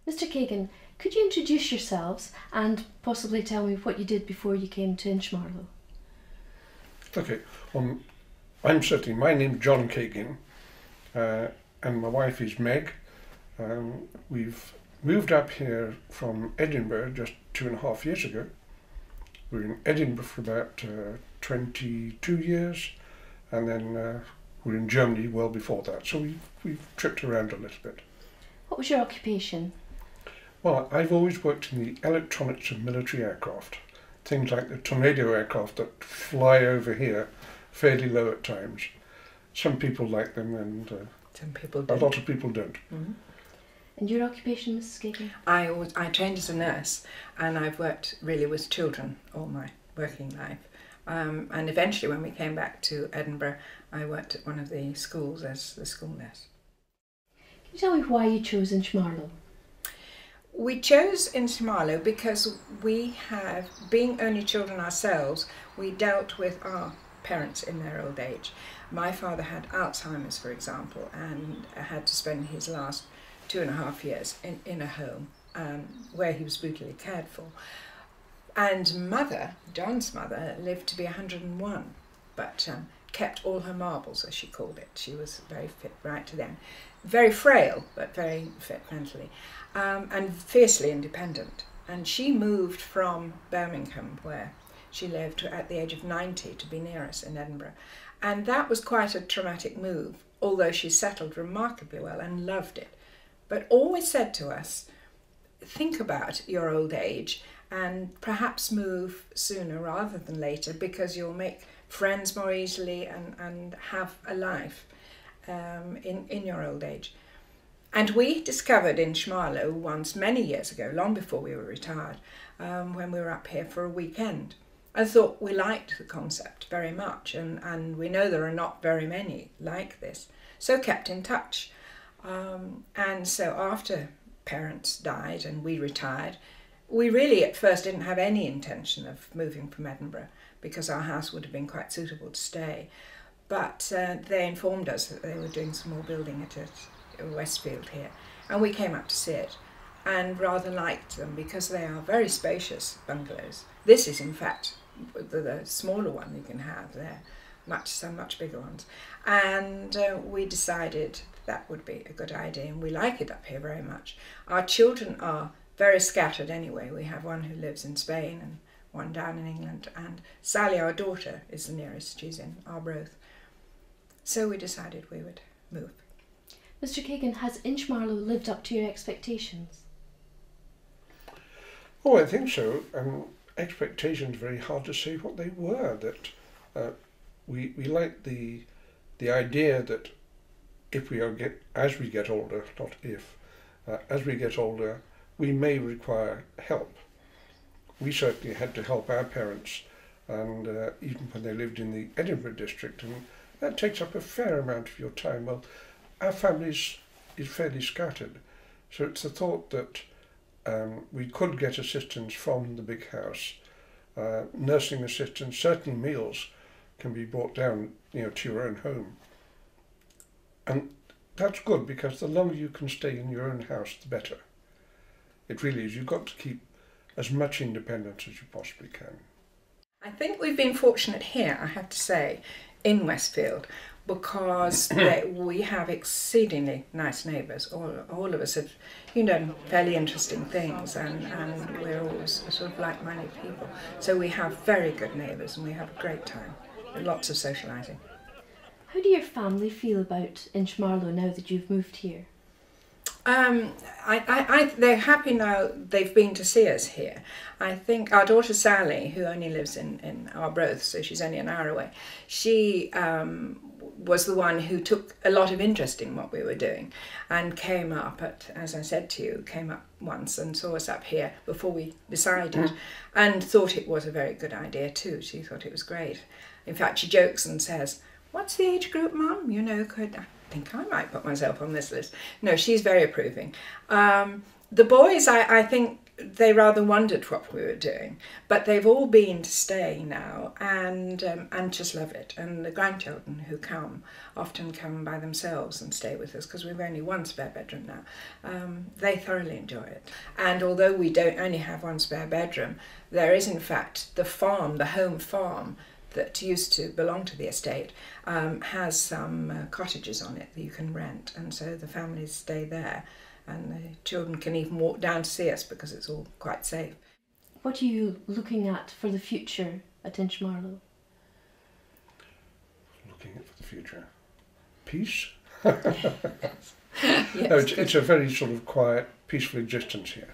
Mr. Kaighin, could you introduce yourselves and possibly tell me what you did before you came to Inchmarlo? Okay, my name's John Kaighin, and my wife is Meg. We've moved up here from Edinburgh just 2.5 years ago. We were in Edinburgh for about 22 years, and then we were in Germany well before that. So we've tripped around a little bit. What was your occupation? Well, I've always worked in the electronics of military aircraft. Things like the Tornado aircraft that fly over here fairly low at times. Some people like them, and some people don't. A lot of people don't. Mm-hmm. And your occupation, Mrs. Kaighin? I trained as a nurse, and I've worked really with children all my working life. And eventually, when we came back to Edinburgh, I worked at one of the schools as the school nurse. Can you tell me why you chose Inchmarlo? We chose Inchmarlo because we have, being only children ourselves, we dealt with our parents in their old age. My father had Alzheimer's, for example, and had to spend his last 2.5 years in a home where he was brutally cared for. And mother, John's mother, lived to be 101, but kept all her marbles, as she called it. She was very fit right to then. Very frail, but very fit mentally, and fiercely independent. And she moved from Birmingham, where she lived, at the age of 90 to be near us in Edinburgh. And that was quite a traumatic move, although she settled remarkably well and loved it. But always said to us, think about your old age and perhaps move sooner rather than later, because you'll make friends more easily and have a life in your old age. And we discovered Inchmarlo once many years ago, long before we were retired, when we were up here for a weekend. I thought we liked the concept very much, and we know there are not very many like this, so kept in touch. And so after parents died and we retired, we really at first didn't have any intention of moving from Edinburgh, because our house would have been quite suitable to stay. But they informed us that they were doing some more building at Westfield here, and we came up to see it and rather liked them because they are very spacious bungalows. This is in fact the smaller one you can have there, some much bigger ones. And we decided that would be a good idea, and we like it up here very much. Our children are very scattered anyway. We have one who lives in Spain and one down in England, and Sally, our daughter, is the nearest. She's in Arbroath. So we decided we would move. Mr. Kaighin, has Inchmarlo lived up to your expectations? Oh, I think so. Expectations, very hard to say what they were. That we like the idea that as we get older, not if, as we get older, we may require help. We certainly had to help our parents, and even when they lived in the Edinburgh district, and that takes up a fair amount of your time. Well, our family is fairly scattered, so it's the thought that we could get assistance from the big house, nursing assistance, certainly meals can be brought down, to your own home. And that's good, because the longer you can stay in your own house, the better. It really is. You've got to keep as much independence as you possibly can. I think we've been fortunate here, I have to say, in Westfield, because we have exceedingly nice neighbours. All of us have, fairly interesting things, and we're always sort of like-minded people. So we have very good neighbours, and we have a great time, and lots of socialising. How do your family feel about Inchmarlo now that you've moved here? They're happy now they've been to see us here. I think our daughter Sally, who only lives in Arbroath, so she's only an hour away, she was the one who took a lot of interest in what we were doing, and came up as I said to you, came up once and saw us up here before we decided, and thought it was a very good idea too. She thought it was great. In fact, she jokes and says, "What's the age group, Mum? I think I might put myself on this list." No, she's very approving. The boys, I think, they rather wondered what we were doing. But they've all been to stay now and just love it. And the grandchildren who come often come by themselves and stay with us because we've only one spare bedroom now. They thoroughly enjoy it. And although we don't only have one spare bedroom, there is in fact the farm, the home farm, that used to belong to the estate, has some cottages on it that you can rent, and so the families stay there, and the children can even walk down to see us because it's all quite safe. What are you looking at for the future at Inchmarlo? Looking at for the future. Peace? Yes. No, it's a very sort of quiet, peaceful existence here.